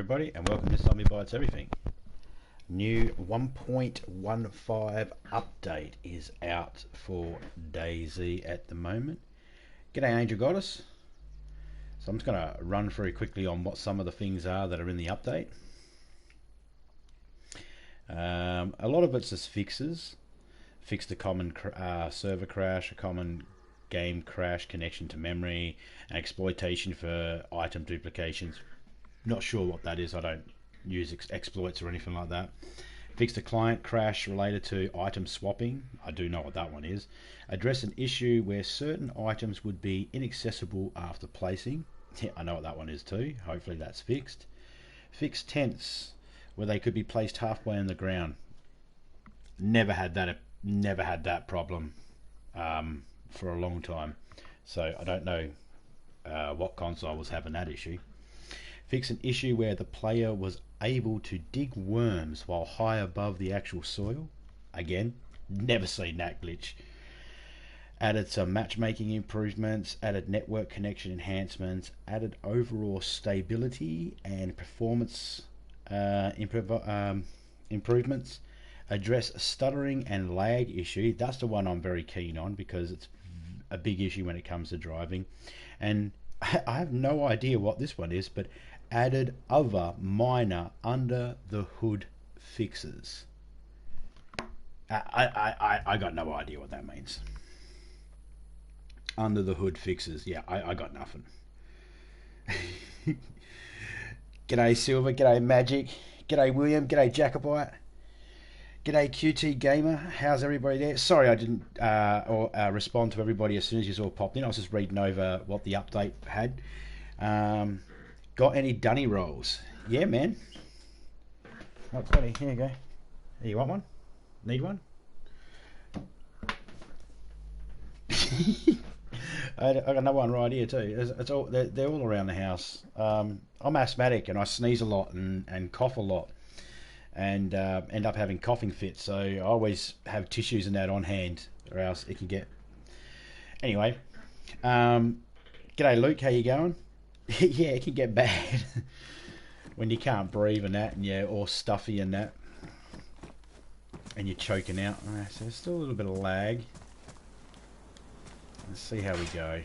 everybody, and welcome to Zombie Bites Everything. New 1.15 update is out for DayZ at the moment. G'day Angel Goddess. So I'm just going to run through quickly on what some of the things are that are in the update. A lot of it's just fixes. Fixed a common server crash, a common game crash, connection to memory, and exploitation for item duplications. Not sure what that is. I don't use exploits or anything like that. Fixed a client crash related to item swapping. I do know what that one is. Address an issue where certain items would be inaccessible after placing. Yeah, I know what that one is too. Hopefully that's fixed. Fixed tents where they could be placed halfway on the ground. Never had that problem for a long time. So I don't know what console was having that issue. Fix an issue where the player was able to dig worms while high above the actual soil. Again, never seen that glitch. Added some matchmaking improvements, added network connection enhancements, added overall stability and performance improvements. Address stuttering and lag issue. That's the one I'm very keen on because it's a big issue when it comes to driving. And I have no idea what this one is, but added other minor under the hood fixes. I got no idea what that means. Under the hood fixes. Yeah, I got nothing. G'day Silver, g'day Magic, g'day William, g'day Jacobite, g'day QT Gamer. How's everybody there? Sorry I didn't respond to everybody as soon as you all popped in. I was just reading over what the update had. Got any dunny rolls? Yeah, man. Oh, buddy, here you go. Hey, you want one? Need one? I got another one right here too. It's all they're all around the house. I'm asthmatic and I sneeze a lot and cough a lot, and end up having coughing fits. So I always have tissues and that on hand, or else it can get. Anyway, g'day Luke, how you going? Yeah, it can get bad when you can't breathe and that, and you're all stuffy and that, and you're choking out. So there's still a little bit of lag. Let's see how we go.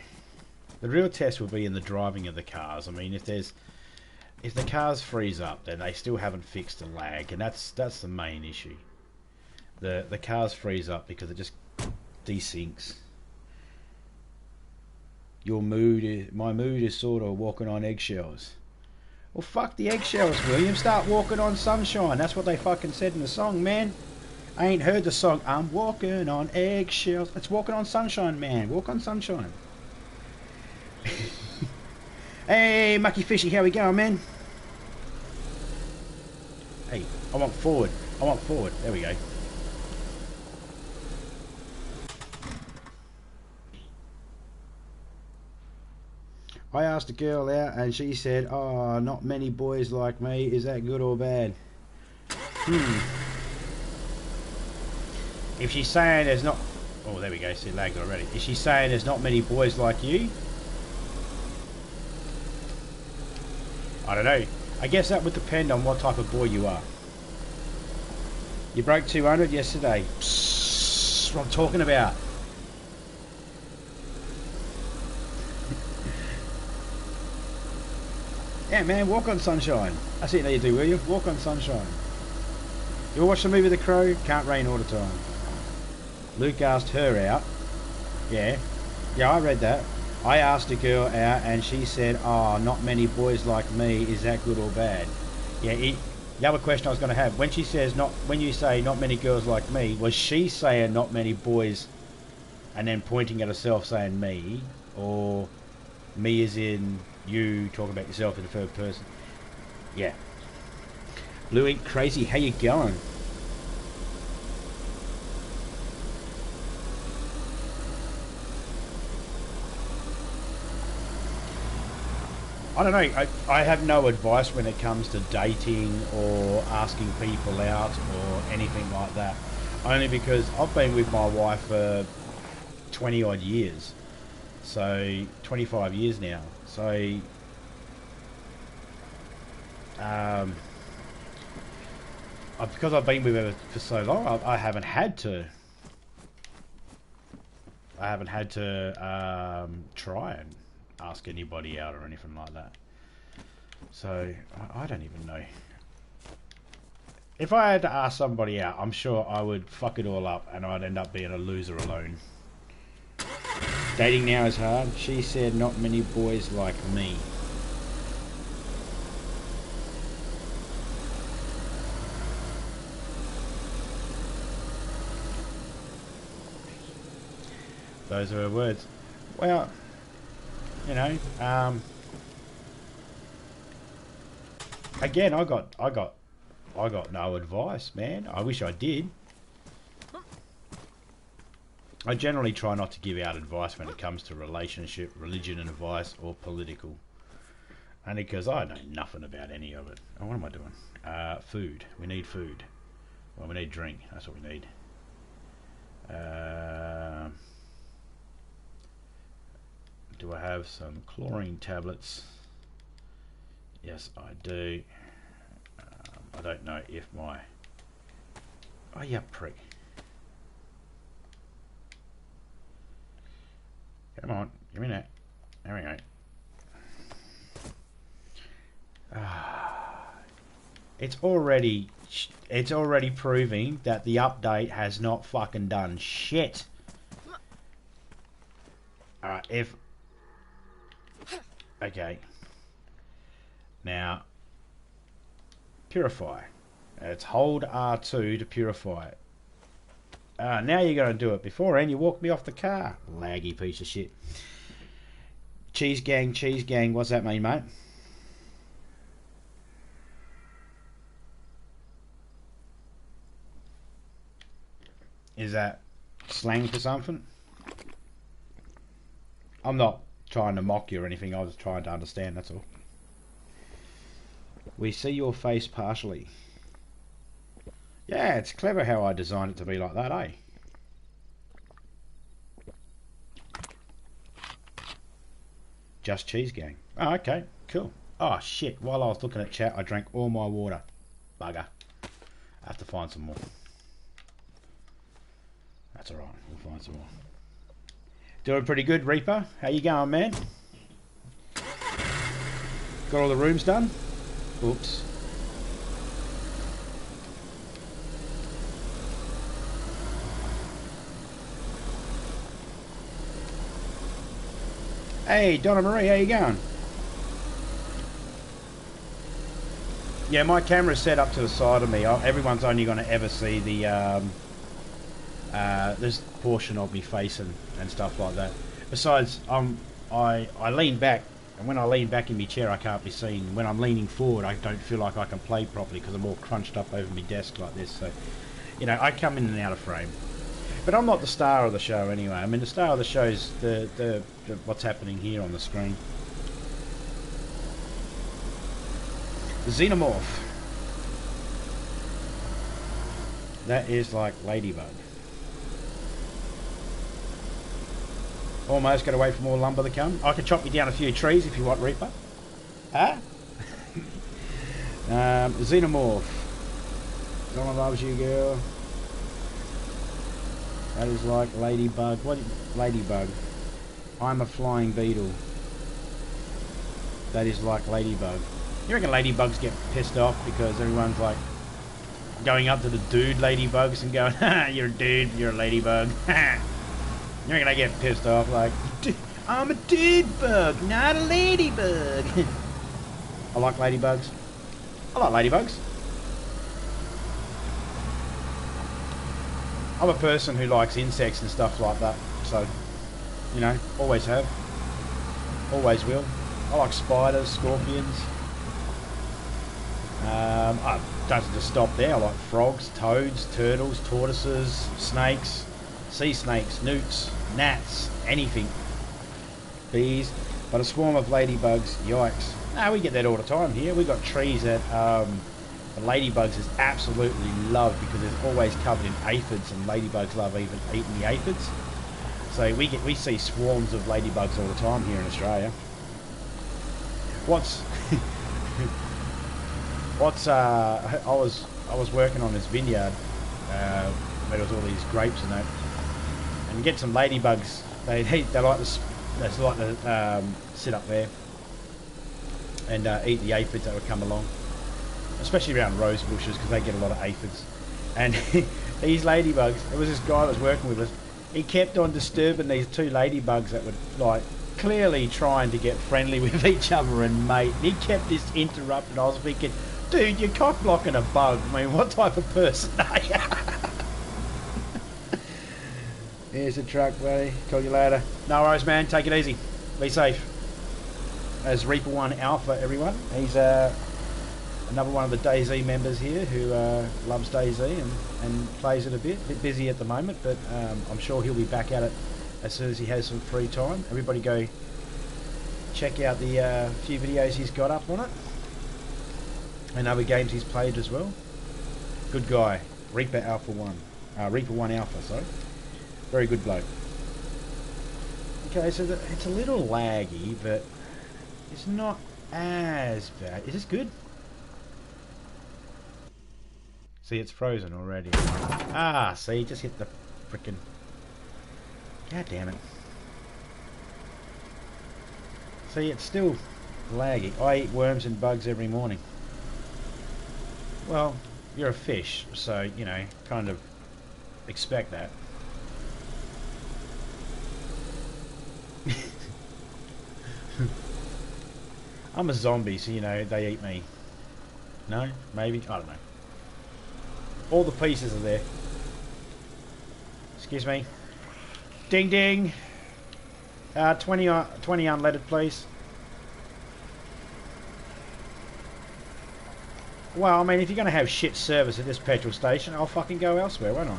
The real test will be in the driving of the cars. I mean, if the cars freeze up, then they still haven't fixed the lag, and that's the main issue. The cars freeze up because it just desyncs. My mood is sort of walking on eggshells. Well, fuck the eggshells, William. Start walking on sunshine. That's what they fucking said in the song, man. I ain't heard the song. I'm walking on eggshells. It's walking on sunshine, man. Walk on sunshine. Hey, Mucky Fishy, how we going, man? Hey, I want forward. There we go. I asked a girl out and she said, "Oh, not many boys like me. Is that good or bad?" If she's saying there's not... Oh, there we go. See, lagged already. Is she saying there's not many boys like you? I don't know. I guess that would depend on what type of boy you are. You broke 200 yesterday. Psst, what I'm talking about. Yeah, man, walk on sunshine. That's it that you do, will you? Walk on sunshine. You ever watch the movie The Crow? Can't rain all the time. Luke asked her out. Yeah, I read that. I asked a girl out and she said, "Oh, not many boys like me. Is that good or bad?" Yeah, the other question I was going to have, when you say not many girls like me, was she saying not many boys and then pointing at herself saying me, or me as in you talking about yourself in the third person? Yeah. Blue Ink Crazy, how you going? I don't know. I have no advice when it comes to dating or asking people out or anything like that. Only because I've been with my wife for 20 odd years. So 25 years now. So because I've been with her for so long, I haven't had to. Try and ask anybody out or anything like that. So I don't even know. If I had to ask somebody out, I'm sure I would fuck it all up and I'd end up being a loser alone. Dating now is hard. She said not many boys like me. Those are her words. Well, you know, again, I got no advice, man. I wish I did. I generally try not to give out advice when it comes to relationship, religion and advice, or political. Only because I know nothing about any of it. Oh, what am I doing? Food. We need food. Well, we need drink. That's what we need. Do I have some chlorine tablets? Yes, I do. I don't know if my... Oh, yeah, prick. Come on, give me that. There we go. It's already proving that the update has not fucking done shit. Alright, if... Okay. Now, purify. It's hold R2 to purify it. Now you're going to do it. Beforehand, you walked me off the car. Laggy piece of shit. Cheese gang, what's that mean, mate? Is that slang for something? I'm not trying to mock you or anything. I was trying to understand, that's all. We see your face partially. Yeah, it's clever how I designed it to be like that, eh? Just cheese gang. Oh, okay, cool. Oh, shit. While I was looking at chat, I drank all my water. Bugger. I have to find some more. That's alright. We'll find some more. Doing pretty good, Reaper. How you going, man? Got all the rooms done? Oops. Hey, Donna Marie, how you going? Yeah, my camera's set up to the side of me. Everyone's only going to ever see the this portion of me facing and stuff like that. Besides, I lean back, and when I lean back in my chair, I can't be seen. When I'm leaning forward, I don't feel like I can play properly because I'm all crunched up over my desk like this. So, you know, I come in and out of frame. But I'm not the star of the show anyway. I mean, the star of the show is the what's happening here on the screen. The Xenomorph. That is like Ladybug. Almost got to wait for more lumber to come. I can chop you down a few trees if you want, Reaper. Huh? Xenomorph. Someone loves you, girl. That is like Ladybug. What? Ladybug. I'm a flying beetle. That is like Ladybug. You reckon ladybugs get pissed off because everyone's like going up to the dude ladybugs and going, ha, you're a dude, you're a ladybug. You reckon they get pissed off like, I'm a dude bug, not a ladybug. I like ladybugs. I like ladybugs. I'm a person who likes insects and stuff like that, so, you know, always have, always will. I like spiders, scorpions. Doesn't just stop there. I like frogs, toads, turtles, tortoises, snakes, sea snakes, newts, gnats, anything. Bees, but a swarm of ladybugs, yikes. No, we get that all the time here. We got trees that the ladybugs is absolutely loved because it's always covered in aphids, and ladybugs love even eating the aphids. So we see swarms of ladybugs all the time here in Australia. What's What's I was working on this vineyard where there was all these grapes and that, and you get some ladybugs. They like to sit up there and eat the aphids that would come along, especially around rose bushes because they get a lot of aphids. And these ladybugs, there was this guy that was working with us. He kept on disturbing these two ladybugs that were like clearly trying to get friendly with each other and mate. And he kept just interrupting. I was thinking, dude, you're cock blocking a bug. I mean, what type of person are you? Here's the truck, buddy. Call you later. No worries, man. Take it easy. Be safe. As Reaper 1 Alpha, everyone. He's another one of the DayZ members here who loves DayZ and plays it a bit busy at the moment, but I'm sure he'll be back at it as soon as he has some free time. Everybody go check out the few videos he's got up on it and other games he's played as well. Good guy. Reaper 1 Alpha, sorry. Very good bloke. Okay, so it's a little laggy, but it's not as bad. Is this good? See, it's frozen already. Ah, see, just hit the frickin'... God damn it. See, it's still laggy. I eat worms and bugs every morning. Well, you're a fish, so, you know, kind of expect that. I'm a zombie, so, you know, they eat me. No? Maybe? I don't know. All the pieces are there. Excuse me. Ding ding. 20 unleaded, please. Well, I mean, if you're going to have shit service at this petrol station, I'll fucking go elsewhere, won't I?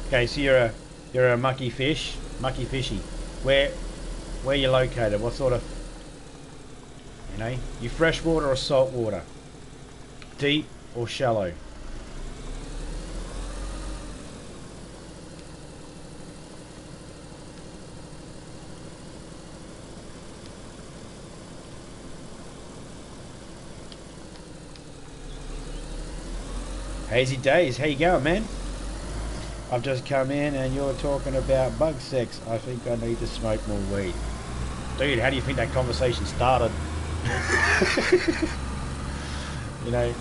Okay, so you're a mucky fish, mucky fishy. Where you located? What sort of, you know, you freshwater or saltwater? Deep or shallow? Hazy days, how you going, man? I've just come in and you're talking about bug sex. I think I need to smoke more weed. Dude, how do you think that conversation started? You know.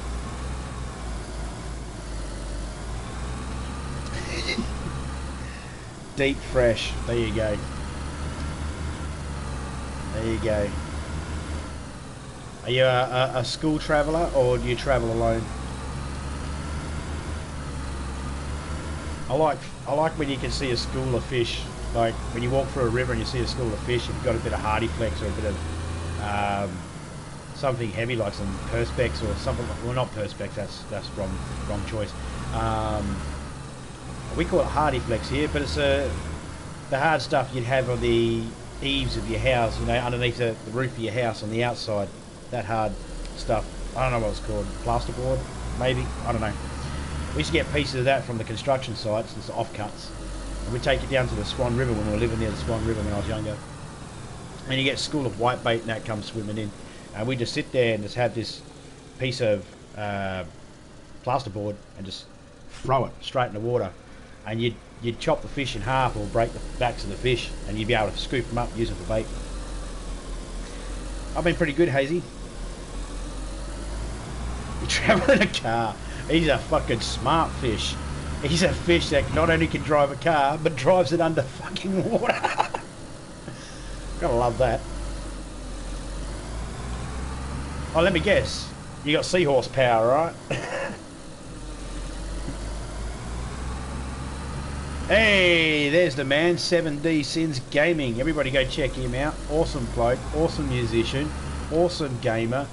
Deep fresh. There you go. There you go. Are you a school traveller or do you travel alone? I like when you can see a school of fish. Like when you walk through a river and you see a school of fish, you've got a bit of hardy flex or a bit of something heavy like some perspex or something. Well, not perspex. That's wrong choice. We call it hardy flex here, but it's the hard stuff you'd have on the eaves of your house. You know, underneath the roof of your house on the outside. That hard stuff. I don't know what it's called. Plasterboard, maybe. I don't know. We used to get pieces of that from the construction sites, it's offcuts. And we'd take it down to the Swan River when we were living near the Swan River when I was younger. And you get a school of whitebait and that comes swimming in. And we just sit there and just have this piece of plasterboard and just throw it straight in the water. And you'd chop the fish in half or break the backs of the fish and you'd be able to scoop them up and use them for bait. I've been pretty good, Hazy. You travel in a car. He's a fucking smart fish. He's a fish that not only can drive a car, but drives it under fucking water. Gotta love that. Oh, let me guess. You got seahorse power, right? Hey, there's the man, 7D Sins Gaming. Everybody go check him out. Awesome bloke, awesome musician, awesome gamer,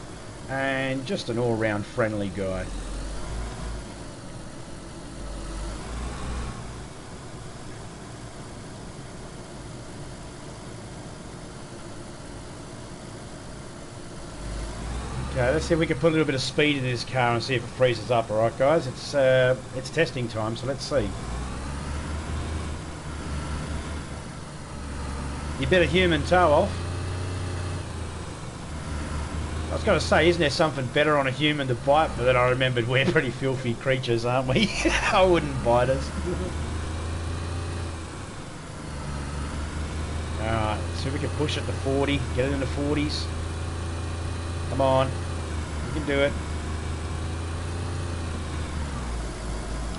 and just an all-round friendly guy. Okay, let's see if we can put a little bit of speed in this car and see if it freezes up. Alright guys, it's testing time, so let's see. You bit a human toe off. I was going to say, isn't there something better on a human to bite? But then I remembered we're pretty filthy creatures, aren't we? I wouldn't bite us. Alright, so we can push it to 40, get it in the 40s. Come on, we can do it.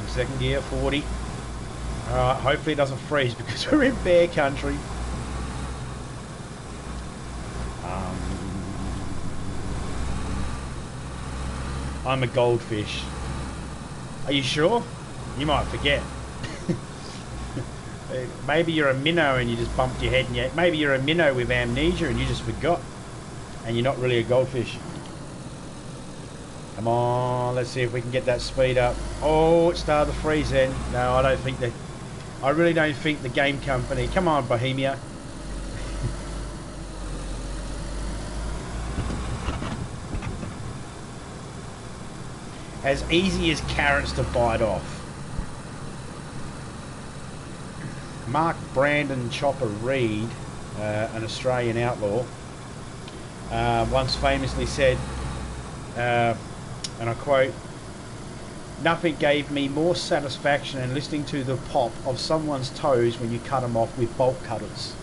Second gear, 40. Alright, hopefully it doesn't freeze because we're in bear country. I'm a goldfish. Are you sure? You might forget. Maybe you're a minnow and you just bumped your head and maybe you're a minnow with amnesia and you just forgot. And you're not really a goldfish. Come on, let's see if we can get that speed up. Oh, it started to freeze then. No, I don't think I really don't think the game company. Come on, Bohemia. As easy as carrots to bite off. Mark Brandon Chopper Reed, an Australian outlaw, once famously said, and I quote, "Nothing gave me more satisfaction than listening to the pop of someone's toes when you cut them off with bolt cutters."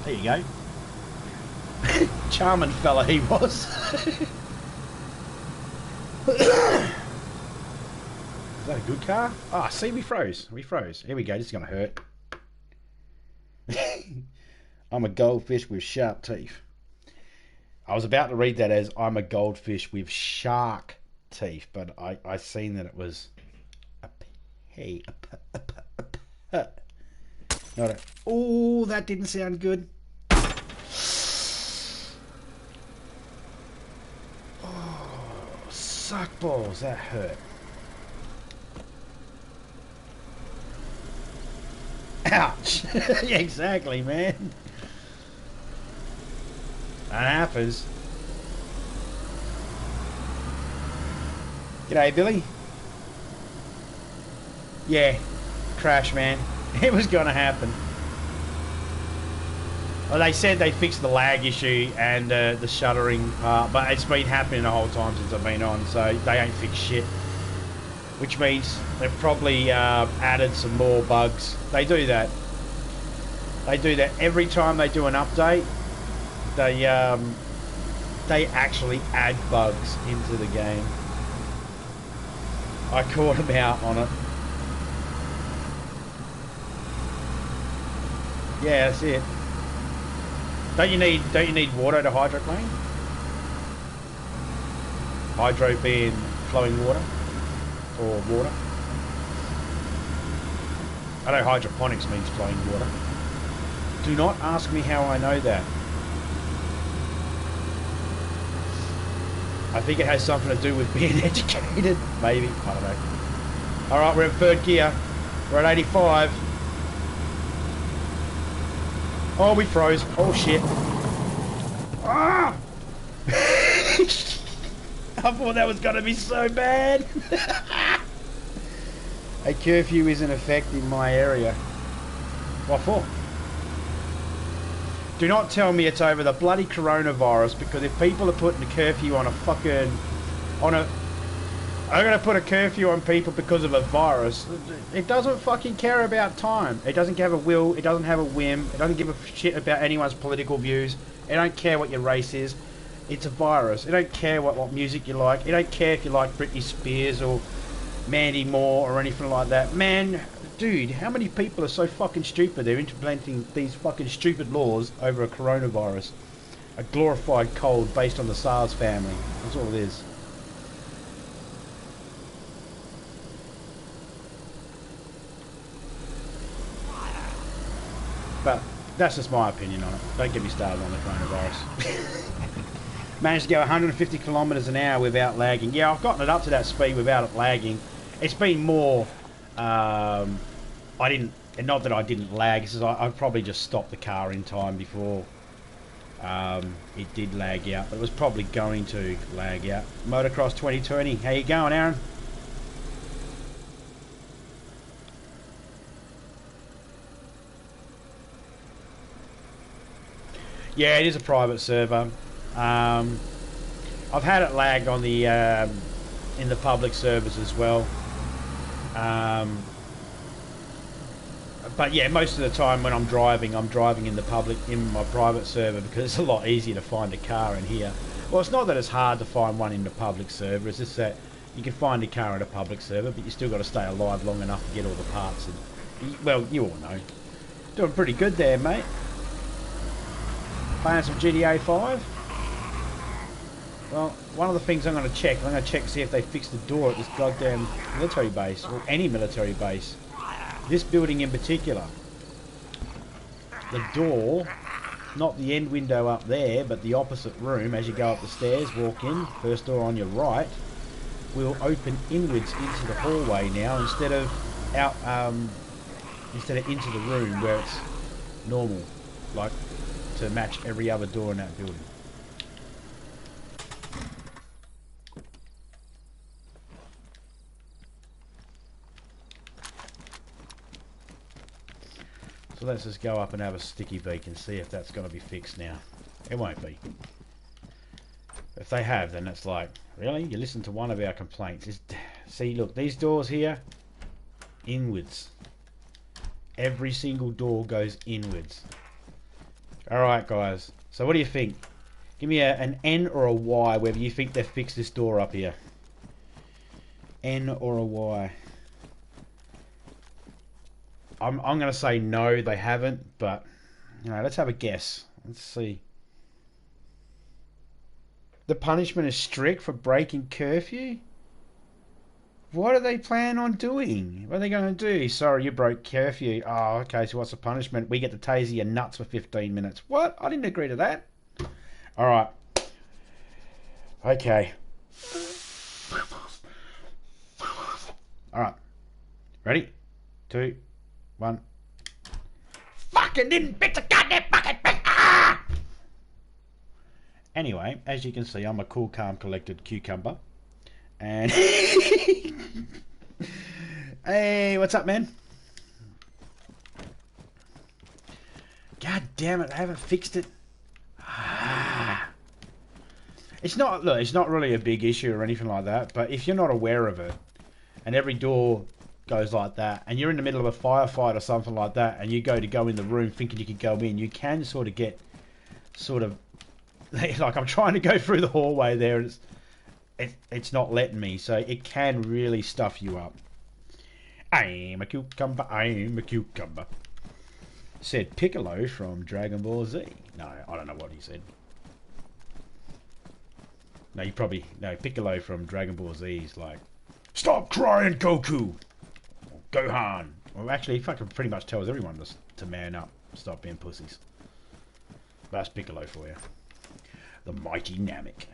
There you go. Charming fella he was. Is that a good car? Ah, see, we froze. We froze. Here we go. This is going to hurt. I'm a goldfish with sharp teeth. I was about to read that as I'm a goldfish with shark teeth, but I seen that it was a P. Not a... Oh, that didn't sound good. Suck balls, that hurt. Ouch. Yeah, exactly, man. That happens. G'day, Billy. Yeah, crash, man. It was gonna happen. Well, they said they fixed the lag issue and the shuttering part, but it's been happening the whole time since I've been on, so they ain't fixed shit. Which means they've probably added some more bugs. They do that. They do that every time they do an update. They actually add bugs into the game. I caught them out on it. Yeah, that's it. Don't you need water to hydroplane? Hydro being flowing water or water. I know hydroponics means flowing water. Do not ask me how I know that. I think it has something to do with being educated. Maybe, I don't know. All right, we're in third gear. We're at 85. Oh, we froze. Oh, shit. Ah! I thought that was going to be so bad. A curfew is in effect in my area. What for? Do not tell me it's over the bloody coronavirus, because if people are putting a curfew on a fucking... I'm going to put a curfew on people because of a virus. It doesn't fucking care about time. It doesn't have a will. It doesn't have a whim. It doesn't give a shit about anyone's political views. It don't care what your race is. It's a virus. It don't care what music you like. It don't care if you like Britney Spears or Mandy Moore or anything like that. Man, dude, how many people are so fucking stupid they're implementing these fucking stupid laws over a coronavirus? A glorified cold based on the SARS family. That's all it is. But that's just my opinion on it. Don't get me started on the coronavirus. Managed to go 150 kilometers an hour without lagging. Yeah, I've gotten it up to that speed without it lagging. It's been more... not that I didn't lag. It's just I probably just stopped the car in time before it did lag out. But it was probably going to lag out. Motocross 2020. How you going, Aaron? Yeah, it is a private server. I've had it lag on the in the public servers as well. But yeah, most of the time when I'm driving in the public, in my private server, because it's a lot easier to find a car in here. Well, it's not that it's hard to find one in the public server, it's just that you can find a car in a public server, but you still got to stay alive long enough to get all the parts. And, well, you all know. Doing pretty good there, mate. Playing some GTA 5. Well, one of the things I'm going to check to see if they fixed the door at this goddamn military base, or any military base. This building in particular. The door, not the end window up there, but the opposite room, as you go up the stairs, walk in, first door on your right, will open inwards into the hallway now, instead of out, instead of into the room where it's normal, like to match every other door in that building. So let's just go up and have a sticky beak and see if that's going to be fixed now. It won't be. If they have, then it's like, really? You listen to one of our complaints. See, look, these doors here, inwards. Every single door goes inwards. Alright, guys. So what do you think? Give me an N or a Y, whether you think they've fixed this door up here. N or a Y. I'm going to say no, they haven't, but, you know, let's have a guess. Let's see. The punishment is strict for breaking curfew? What do they plan on doing? What are they going to do? Sorry, you broke curfew. Oh, okay, so what's the punishment? We get to tase your nuts for 15 minutes. What? I didn't agree to that. Alright. Okay. Alright. Ready? 2, 1. Fucking didn't fix a goddamn fucking thing! Ah! Anyway, as you can see, I'm a cool, calm, collected cucumber. And hey, what's up, man? God damn it, I haven't fixed it. It's not, look, it's not really a big issue or anything like that, but if you're not aware of it, and every door goes like that, and you're in the middle of a firefight or something like that, and you go in the room thinking you could go in, you can sort of get, like I'm trying to go through the hallway there, and it's not letting me, so it can really stuff you up. I'm a cucumber, I'm a cucumber. Said Piccolo from Dragon Ball Z. No, I don't know what he said. No, Piccolo from Dragon Ball Z is like, stop crying, Goku! Or Gohan. Well, actually, he fucking pretty much tells everyone to man up, stop being pussies. That's Piccolo for you. The mighty Namek.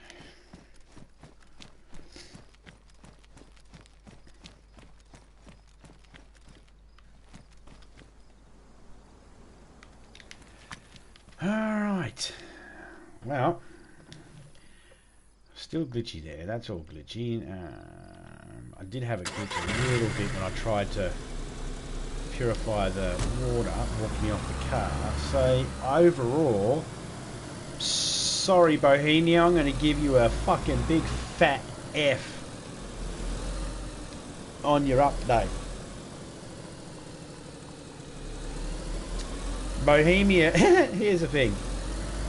Alright. Well, still glitchy there. That's all glitchy. I did have it glitch a little bit when I tried to purify the water walking off the car. So, overall, sorry Bohemia, I'm going to give you a fucking big fat F on your update. Bohemia, here's the thing.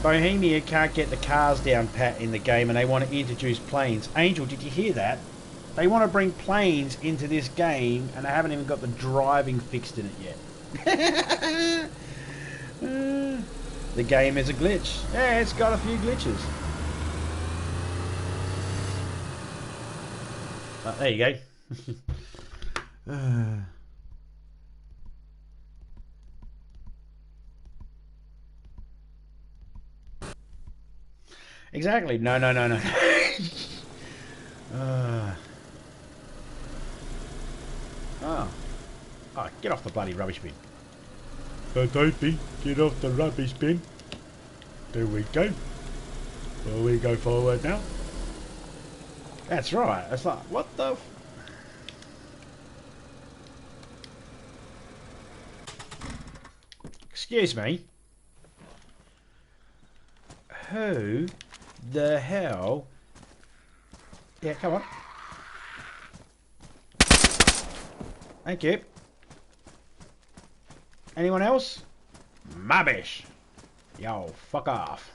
Bohemia can't get the cars down pat in the game and they want to introduce planes. Angel, did you hear that? They want to bring planes into this game and they haven't even got the driving fixed in it yet. The game is a glitch. Yeah, it's got a few glitches. There you go. Exactly. No. Oh, get off the bloody rubbish bin. Toby, get off the rubbish bin. There we go. Well, we go forward now. That's right. It's like, what the... Excuse me. Who the hell? Yeah, come on. Thank you. Anyone else? Mabish. Yo, fuck off.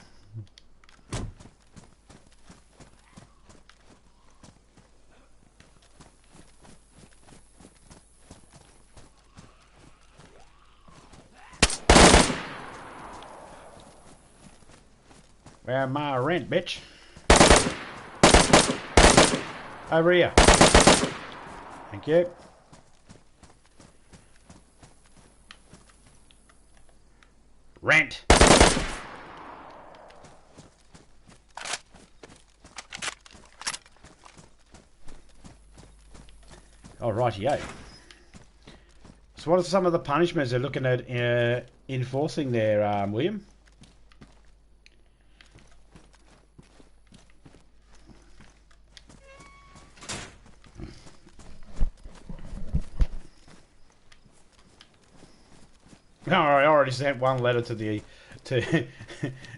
Where my rent, bitch? Over here. Thank you. Rent. Oh, rightio. So what are some of the punishments they're looking at enforcing there, William? No, I already sent one letter to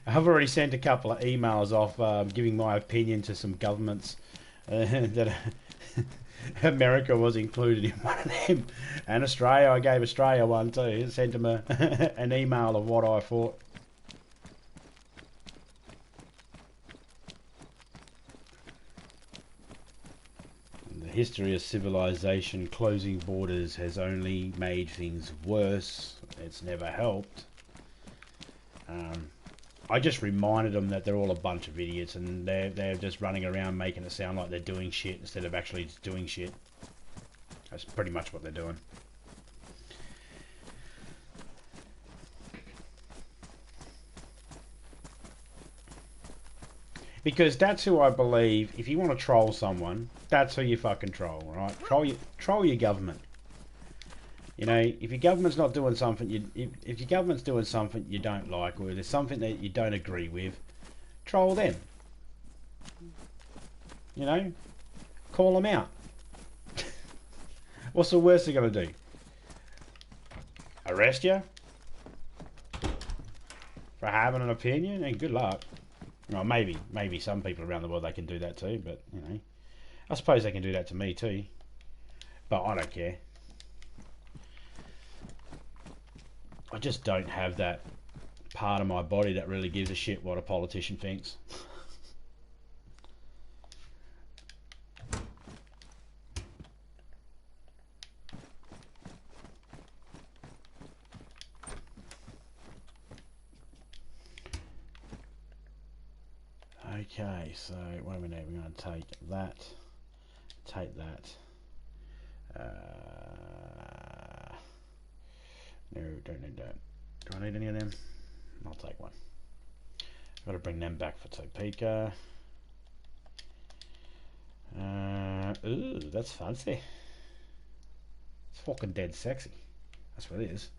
I've already sent a couple of emails off giving my opinion to some governments that America was included in one of them, and Australia. I gave Australia one too. Sent them an email of what I thought. The history of civilization closing borders has only made things worse. It's never helped. I just reminded them that they're all a bunch of idiots and they're just running around making it sound like they're doing shit instead of actually just doing shit. That's pretty much what they're doing. Because that's who I believe, if you want to troll someone, that's who you fucking troll, right? Troll your government. You know, if your government's not doing something, if your government's doing something you don't like, or there's something that you don't agree with, troll them. You know, call them out. What's the worst they're going to do? Arrest you? For having an opinion? And good luck. Well, maybe some people around the world they can do that too, but, you know, I suppose they can do that to me too. But I don't care. I just don't have that part of my body that really gives a shit what a politician thinks. Okay, so wait a minute, we're going to take that. No, don't need that. Do I need any of them? I'll take one. I've got to bring them back for Topeka. Ooh, that's fancy. It's fucking dead sexy. That's what it is.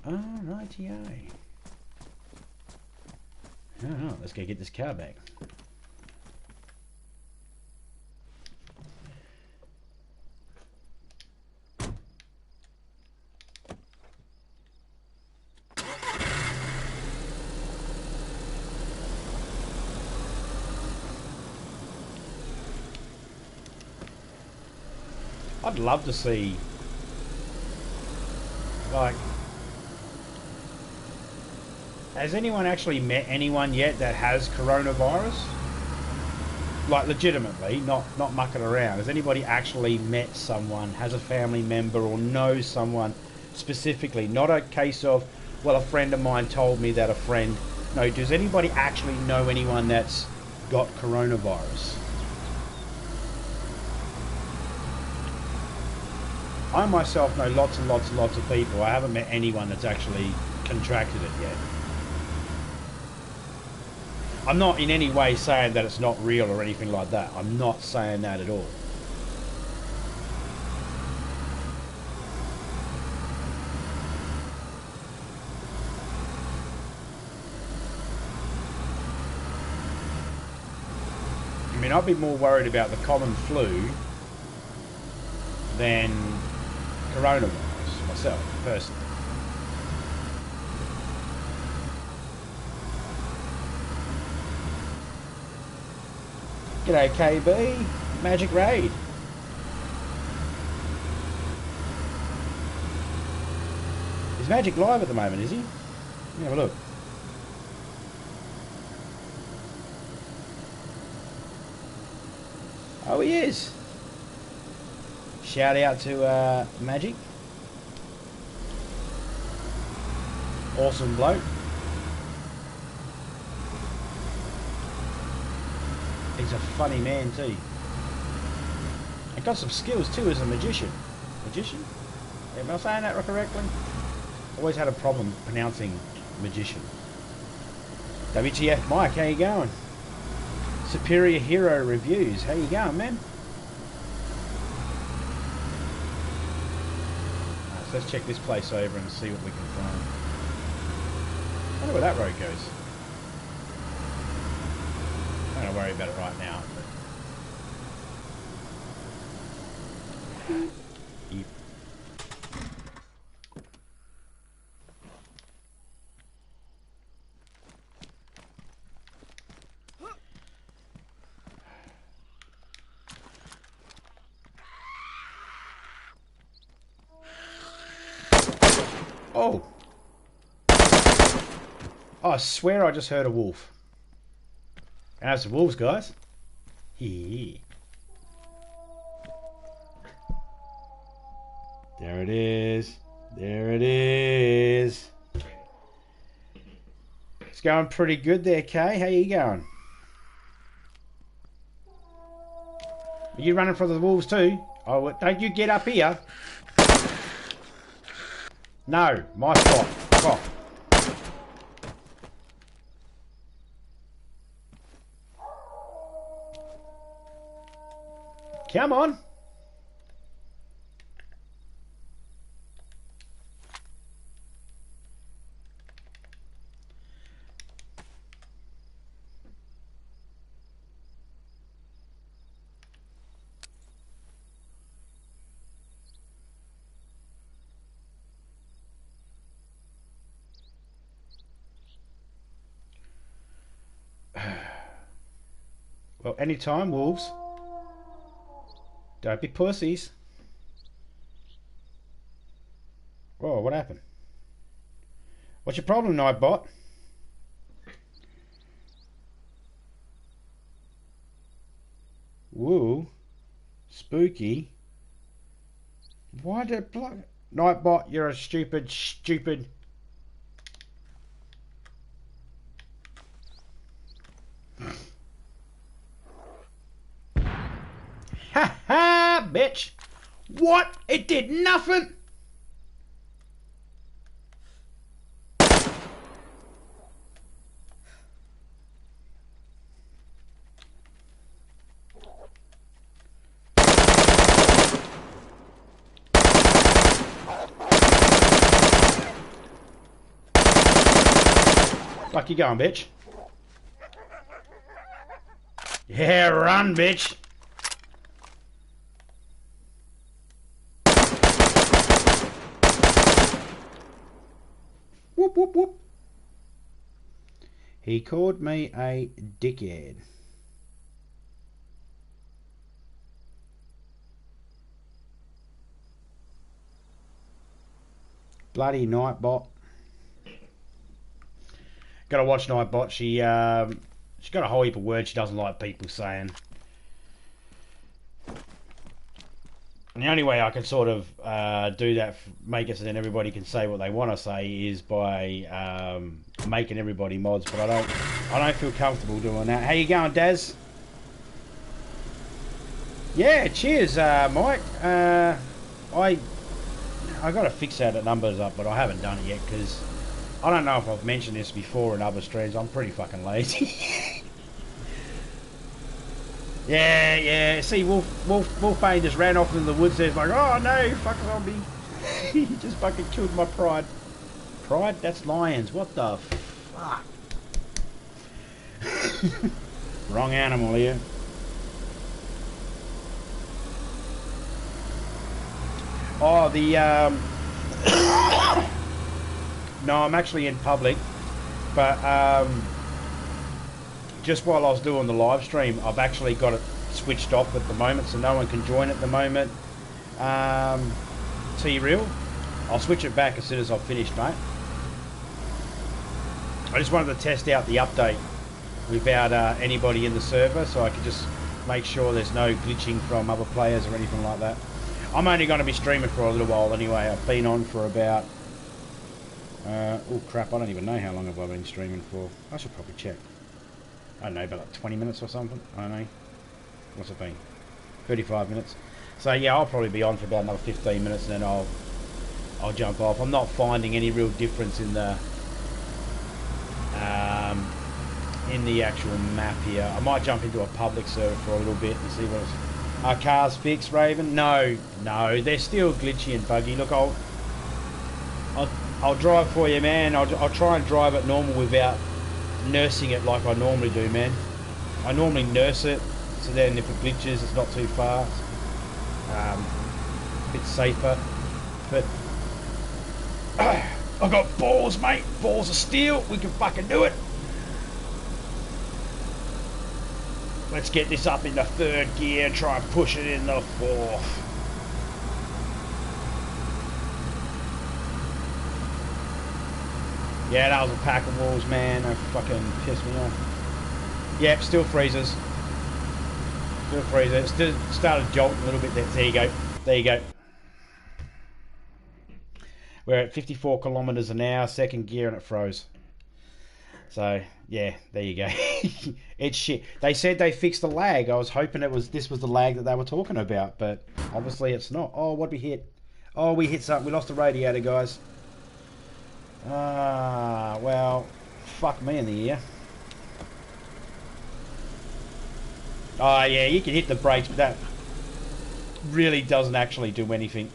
Oh, rightio. Oh, let's go get this car back. I'd love to see, like, has anyone actually met anyone yet that has coronavirus? Like, legitimately, not mucking around. Has anybody actually met someone, has a family member, or knows someone specifically? Not a case of, well, a friend of mine told me that a friend. No, does anybody actually know anyone that's got coronavirus? I myself know lots and lots and lots of people. I haven't met anyone that's actually contracted it yet. I'm not in any way saying that it's not real or anything like that. I'm not saying that at all. I mean, I'd be more worried about the common flu than coronavirus myself, personally. G'day KB, Magic Raid. Is Magic live at the moment, is he? Let me have a look. Oh, he is. Shout out to Magic. Awesome bloke. He's a funny man too. And got some skills too as a magician. Magician? Am I saying that correctly? Always had a problem pronouncing magician. WTF Mike, how you going? Superior Hero Reviews, how you going, man? So let's check this place over and see what we can find. I wonder where that road goes. I'm not going to worry about it right now. But... Yep. Oh! Oh, I swear I just heard a wolf. And that's the wolves, guys. Here. There it is. There it is. It's going pretty good there, Kay. How you going? Are you running from the wolves too? Oh, don't you get up here. No, my spot. Fuck off. Come on. Well, anytime, wolves. Don't be pussies. Whoa, what happened? What's your problem, Nightbot? Woo. Spooky. Why did block? Nightbot, you're a stupid. Ha ha, bitch! What? It did nothing! Fuck you going, bitch? Yeah, run, bitch! Whoop, whoop, whoop. He called me a dickhead. Bloody Nightbot. Gotta watch Nightbot. She's got a whole heap of words she doesn't like people saying. And the only way I can sort of do that, make it so then everybody can say what they want to say, is by making everybody mods. But I don't feel comfortable doing that. How you going, Daz? Yeah, cheers, Mike. I got to fix that numbers up, but I haven't done it yet because I don't know if I've mentioned this before in other streams. I'm pretty fucking lazy. Yeah. See, Wolfbane just ran off into the woods there. He's like, oh no, fuck zombie. He just fucking killed my pride. Pride? That's lions. What the fuck? Wrong animal here. Oh, no, I'm actually in public, but just while I was doing the live stream, I've actually got it switched off at the moment, so no one can join at the moment. T-Real. I'll switch it back as soon as I've finished, mate. I just wanted to test out the update without anybody in the server, so I could just make sure there's no glitching from other players or anything like that. I'm only going to be streaming for a little while anyway. I've been on for about... oh crap, I don't even know how long have I been streaming for. I should probably check. I don't know, about like 20 minutes or something. I don't know. What's it been? 35 minutes. So yeah, I'll probably be on for about another 15 minutes and then I'll jump off. I'm not finding any real difference in the actual map here. I might jump into a public server for a little bit and see what our cars fixed, Raven. No, they're still glitchy and buggy. Look, I'll drive for you, man. I'll try and drive it normal without nursing it like I normally do, man. I normally nurse it, so then if it glitches, it's not too fast. A bit safer, but I got balls, mate. Balls of steel. We can fucking do it. Let's get this up into third gear. Try and push it in the fourth. Yeah, that was a pack of wolves, man. That fucking pissed me off. Yep, still freezes. Still freezes. Still started jolting a little bit there. There you go. There you go. We're at 54 kilometers an hour, second gear, and it froze. So yeah, there you go. It's shit. They said they fixed the lag. I was hoping this was the lag that they were talking about, but obviously it's not. Oh, what we hit? Oh, we hit something. We lost the radiator, guys. Well, fuck me in the ear. Oh yeah, you can hit the brakes, but that really doesn't actually do anything.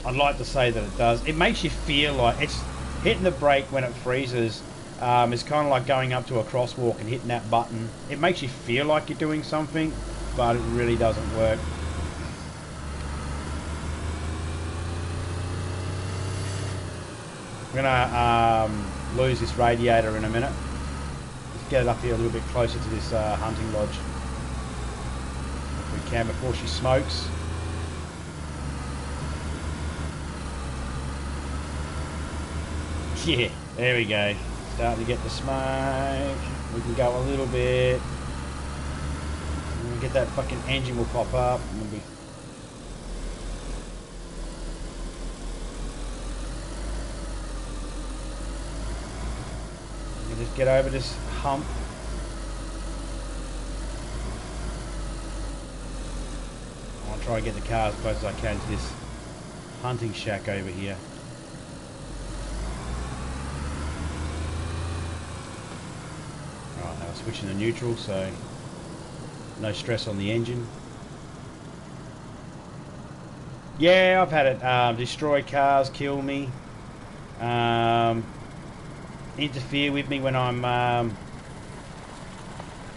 I'd like to say that it does. It makes you feel like it's hitting the brake when it freezes. It's kind of like going up to a crosswalk and hitting that button. It makes you feel like you're doing something, but it really doesn't work. We're gonna lose this radiator in a minute. Let's get it up here a little bit closer to this hunting lodge if we can before she smokes. Yeah, there we go. Starting to get the smoke. We can go a little bit. And we get that fucking engine will pop up. And we'll be... Just get over this hump. I'll try and get the car as close as I can to this hunting shack over here. Right, now switching to neutral, so no stress on the engine. Yeah, I've had it destroy cars, kill me. Interfere with me when I'm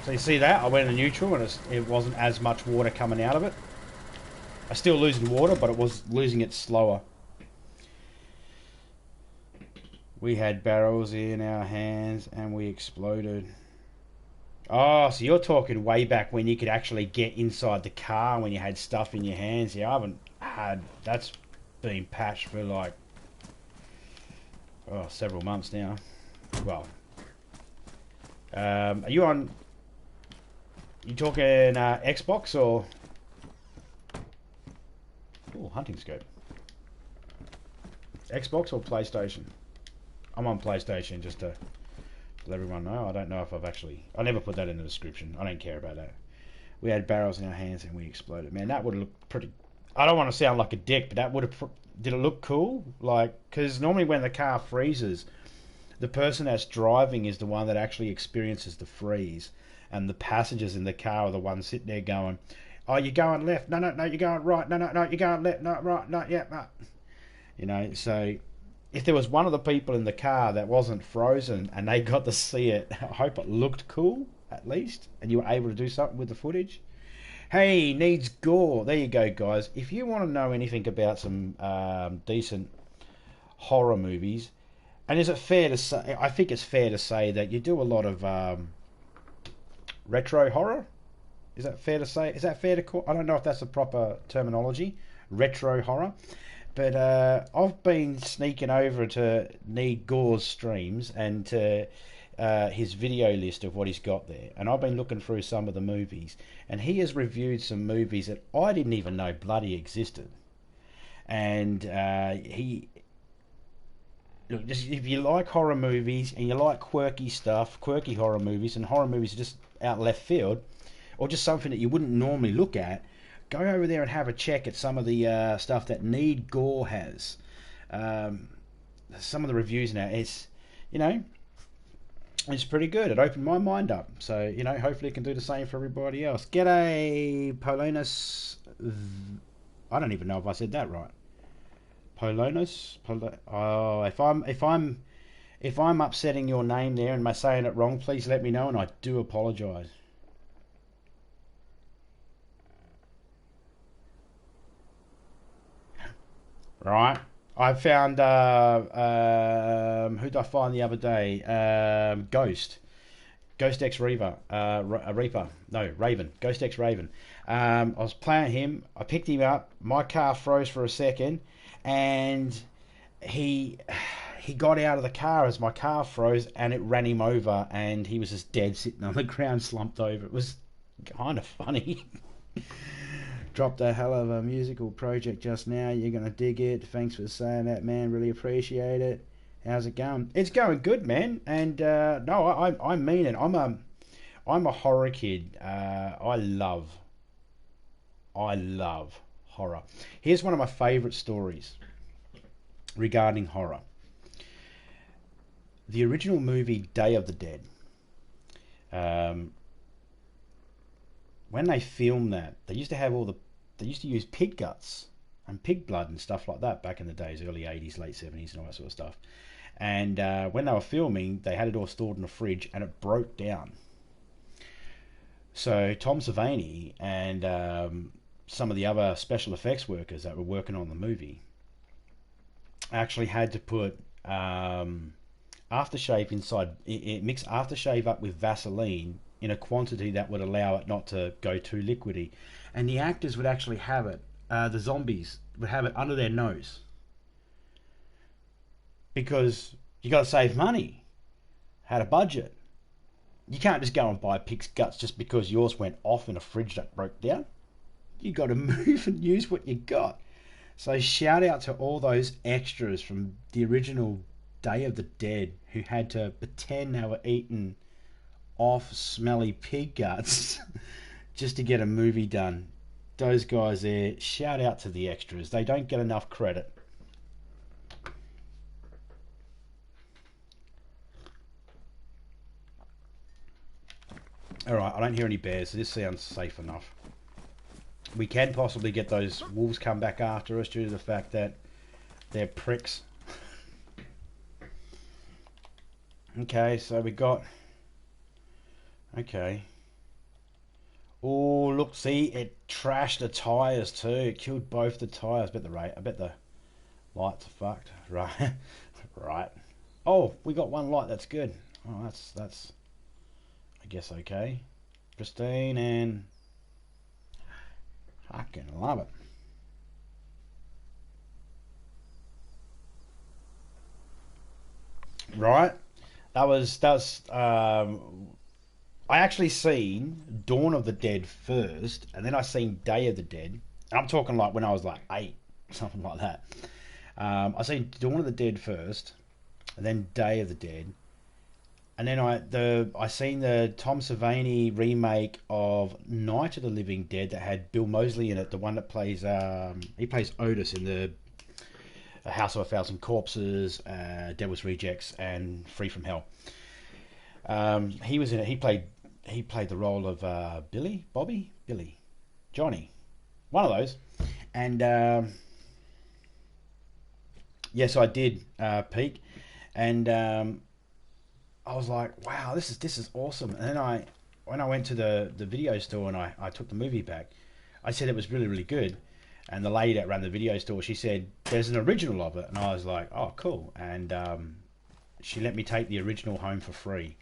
so you see that I went in neutral and it wasn't as much water coming out of it. I still losing water, but it was losing it slower. We had barrels in our hands and we exploded. Oh, so you're talking way back when you could actually get inside the car when you had stuff in your hands. Yeah, I haven't had, that's been patched for like several months now. Well, are you on? You talking Xbox or? Oh, hunting scope. Xbox or PlayStation? I'm on PlayStation, just to let everyone know. I don't know if I've actually. I never put that in the description. I don't care about that. We had barrels in our hands and we exploded. Man, that would have looked pretty. I don't want to sound like a dick, but that would have. Did it look cool? Like, because normally when the car freezes, the person that's driving is the one that actually experiences the freeze, and the passengers in the car are the ones sitting there going, "Oh, you're going left? No, you're going right. No, you're going left. No, right. No, yeah, no." You know, so if there was one of the people in the car that wasn't frozen and they got to see it, I hope it looked cool at least, and you were able to do something with the footage. Hey, needs gore. There you go, guys. If you want to know anything about some decent horror movies, And is it fair to say? I think it's fair to say that you do a lot of retro horror. Is that fair to say? Is that fair to call? I don't know if that's the proper terminology. Retro horror. But I've been sneaking over to Need Gore's streams and to his video list of what he's got there. And I've been looking through some of the movies. And he has reviewed some movies that I didn't even know bloody existed. And he... Look, just, if you like horror movies and you like quirky stuff, quirky horror movies, and horror movies are just out left field, or just something that you wouldn't normally look at, go over there and have a check at some of the stuff that Need Gore has. Some of the reviews now, it's, you know, it's pretty good. It opened my mind up. So, you know, hopefully it can do the same for everybody else. G'day, Polonus. I don't even know if I said that right. Polonus? Oh, if I'm upsetting your name there and am I saying it wrong, please let me know, and I do apologise. Right. I found who did I find the other day? Ghost X Reaver, Reaper. No, Raven. Ghost X Raven. I was playing him. I picked him up. My car froze for a second, and he got out of the car as my car froze, and it ran him over, and he was just dead, sitting on the ground, slumped over. It was kind of funny. Dropped a hell of a musical project just now. You're gonna dig it. Thanks for saying that, man. Really appreciate it. How's it going? It's going good, man. And no, I mean it. I'm a horror kid. I love horror. Here's one of my favourite stories regarding horror. The original movie Day of the Dead. When they filmed that, they used to use pig guts and pig blood and stuff like that back in the days, early 80s, late 70s and all that sort of stuff. And when they were filming, they had it all stored in a fridge and it broke down. So Tom Savini and some of the other special effects workers that were working on the movie actually had to put aftershave inside. It mixed aftershave up with Vaseline in a quantity that would allow it not to go too liquidy, and the actors would actually have it. The zombies would have it under their nose because you got to save money. Had a budget. You can't just go and buy pig's guts just because yours went off in a fridge that broke down. You got to move and use what you got. So shout out to all those extras from the original Day of the Dead who had to pretend they were eating off smelly pig guts just to get a movie done. Those guys there, shout out to the extras. They don't get enough credit. Alright, I don't hear any bears, so this sounds safe enough. We can possibly get those wolves come back after us due to the fact that they're pricks. Okay, so we got... Okay. Oh, look, see, it trashed the tyres too. It killed both the tyres. I bet the lights are fucked. Right. Right. Oh, we got one light. That's good. Oh, that's I guess okay. Pristine and fucking love it. Right. I actually seen Dawn of the Dead first, and then I seen Day of the Dead. And I'm talking like when I was like 8, something like that. I seen Dawn of the Dead first, and then Day of the Dead, and then I seen the Tom Savini remake of Night of the Living Dead that had Bill Moseley in it, the one that plays he plays Otis in the House of a Thousand Corpses, Devil's Rejects, and Free from Hell. He was in it. He played the role of Billy, Johnny, one of those. And yes, I did peek, and I was like, wow, this is awesome. And then when I went to the video store and I took the movie back, I said it was really, really good. And the lady that ran the video store, she said, there's an original of it. And I was like, oh, cool. And she let me take the original home for free,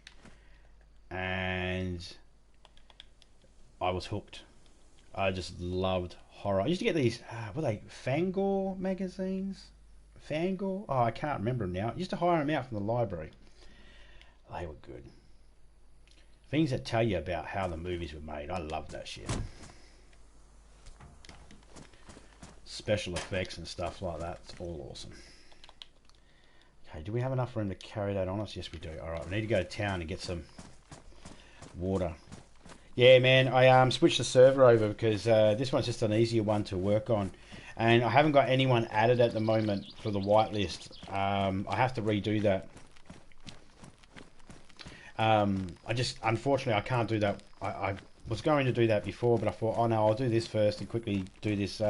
and I was hooked. I just loved horror. I used to get these, were they Fangor magazines? Fangor? Oh, I can't remember them now. I used to hire them out from the library. They were good. Things that tell you about how the movies were made. I love that shit. Special effects and stuff like that. It's all awesome. Okay, do we have enough room to carry that on us? Yes, we do. Alright, we need to go to town and get some water. Yeah, man, I switched the server over because this one's just an easier one to work on. And I haven't got anyone added at the moment for the whitelist. I have to redo that. Unfortunately, I can't do that. I was going to do that before, but I thought, oh no, I'll do this first and quickly do this.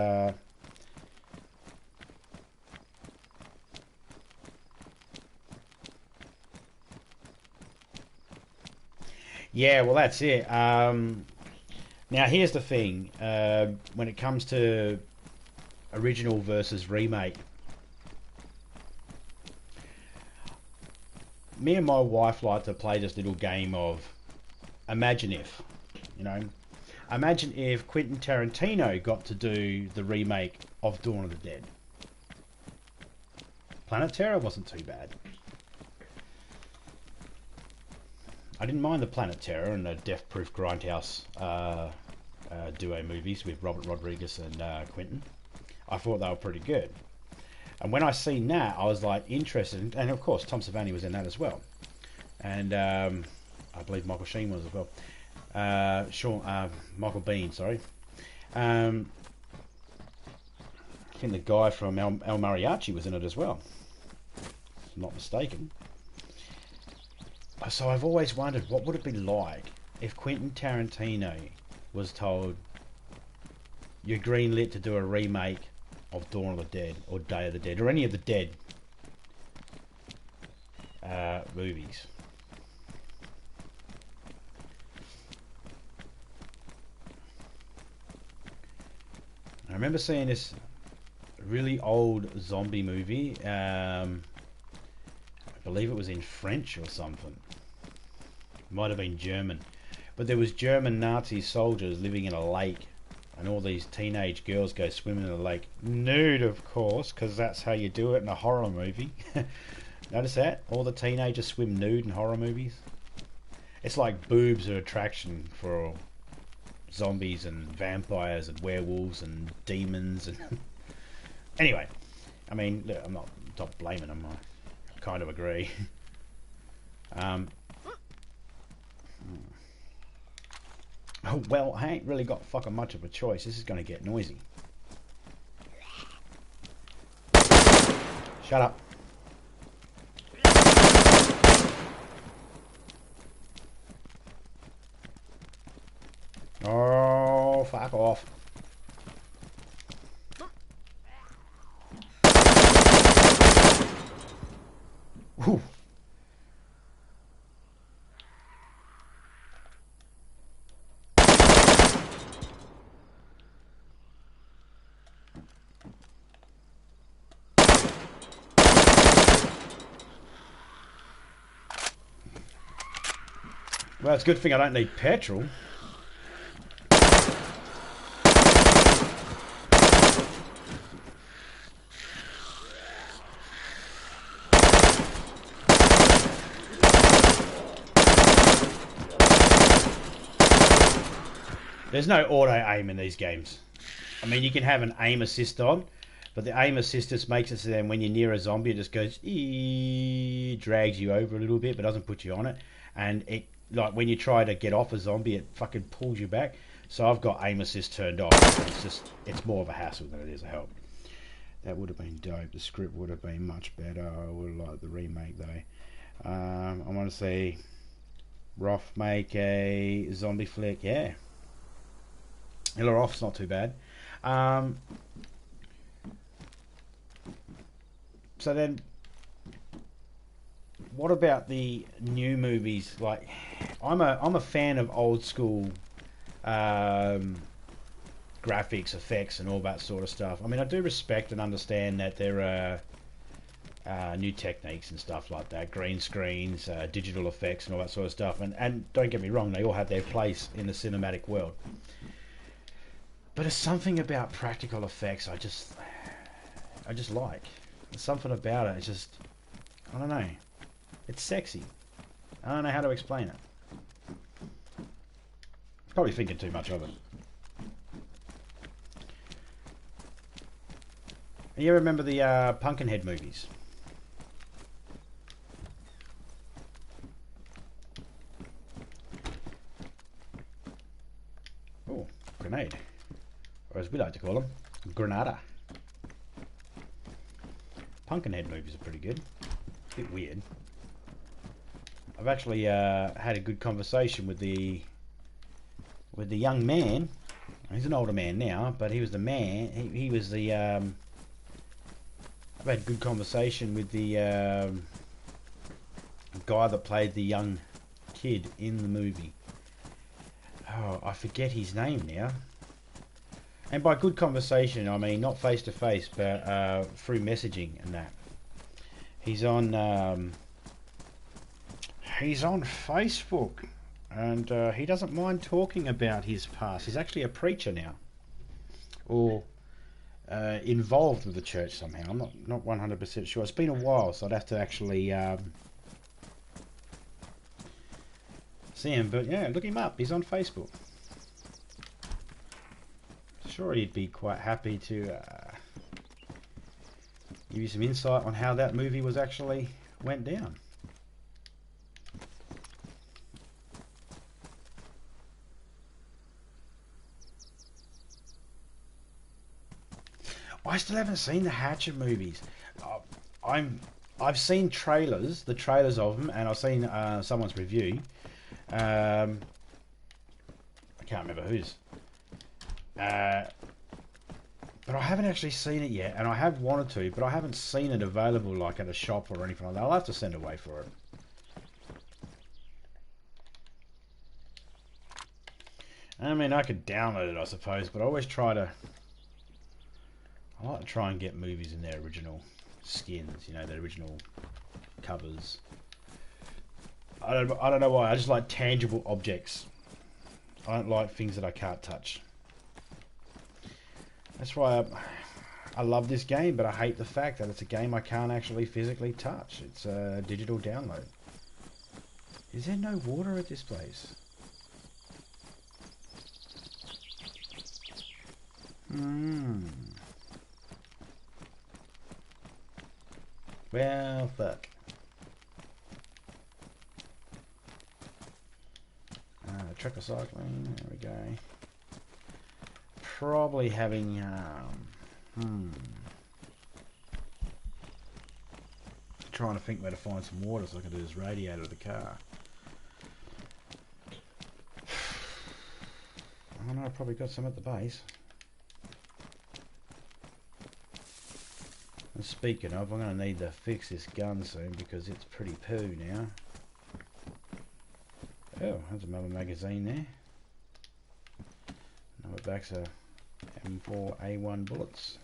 Yeah, well, that's it. Now, here's the thing. When it comes to original versus remake, me and my wife like to play this little game of imagine if, you know, imagine if Quentin Tarantino got to do the remake of Dawn of the Dead. Planet Terror wasn't too bad. I didn't mind the Planet Terror and the Death Proof Grindhouse duo movies with Robert Rodriguez and Quentin. I thought they were pretty good. And when I seen that, I was like interested, and of course Tom Savini was in that as well, and I believe Michael Sheen was as well. Michael Biehn, sorry. I think the guy from El Mariachi was in it as well, if I'm not mistaken. So I've always wondered, what would it be like if Quentin Tarantino was told, you're greenlit to do a remake of Dawn of the Dead or Day of the Dead or any of the Dead movies. I remember seeing this really old zombie movie. I believe it was in French or something. Might have been German. But there was German Nazi soldiers living in a lake, and all these teenage girls go swimming in the lake. Nude, of course, because that's how you do it in a horror movie. Notice that? All the teenagers swim nude in horror movies. It's like boobs are attraction for zombies and vampires and werewolves and demons. And anyway, I mean, look, I'm not blaming them. I kind of agree. Oh, well, I ain't really got fucking much of a choice. This is going to get noisy. Shut up. Oh, fuck off. Whew. Well, it's a good thing I don't need petrol. There's no auto aim in these games. I mean, you can have an aim assist on, but the aim assist just makes it so then when you're near a zombie, it just goes, drags you over a little bit, but doesn't put you on it. And it, like when you try to get off a zombie, it fucking pulls you back. So I've got aim assist turned off. It's more of a hassle than it is a help. That would have been dope. The script would have been much better. I would have liked the remake though. I want to see Roth make a zombie flick. Yeah. Hiller Off's not too bad. So then, what about the new movies? Like, I'm a fan of old school graphics, effects, and all that sort of stuff. I mean, I do respect and understand that there are new techniques and stuff like that, green screens, digital effects, and all that sort of stuff. And don't get me wrong, they all have their place in the cinematic world. But it's something about practical effects I just like. There's something about it. It's just, I don't know. It's sexy. I don't know how to explain it. Probably thinking too much of it. You remember the Pumpkinhead movies? Oh, grenade. Or as we like to call them, Granada. Pumpkinhead movies are pretty good. A bit weird. I've actually had a good conversation with the young man. He's an older man now, but he was the man. He was the. I've had a good conversation with the guy that played the young kid in the movie. Oh, I forget his name now. And by good conversation, I mean not face to face, but through messaging and that. He's on Facebook, and he doesn't mind talking about his past. He's actually a preacher now, or involved with the church somehow. I'm not 100% sure. It's been a while, so I'd have to actually see him. But yeah, look him up. He's on Facebook. Sure, he'd be quite happy to give you some insight on how that movie was actually went down. I still haven't seen the Hatchet movies. I've seen the trailers of them, and I've seen someone's review. I can't remember whose. But I haven't actually seen it yet, and I have wanted to, but I haven't seen it available like at a shop or anything like that. I'll have to send away for it. I mean, I could download it, I suppose, but I always I like to try and get movies in their original skins, you know, their original covers. I don't know why. I just like tangible objects. I don't like things that I can't touch. That's why I love this game, but I hate the fact that it's a game I can't actually physically touch. It's a digital download. Is there no water at this place? Well, fuck. Tricycling, there we go. Probably having, trying to think where to find some water so I can do this radiator of the car. I know I probably got some at the base. And speaking of, I'm going to need to fix this gun soon because it's pretty poo now. Oh, there's another magazine there. Another back's a M4A1 bullets.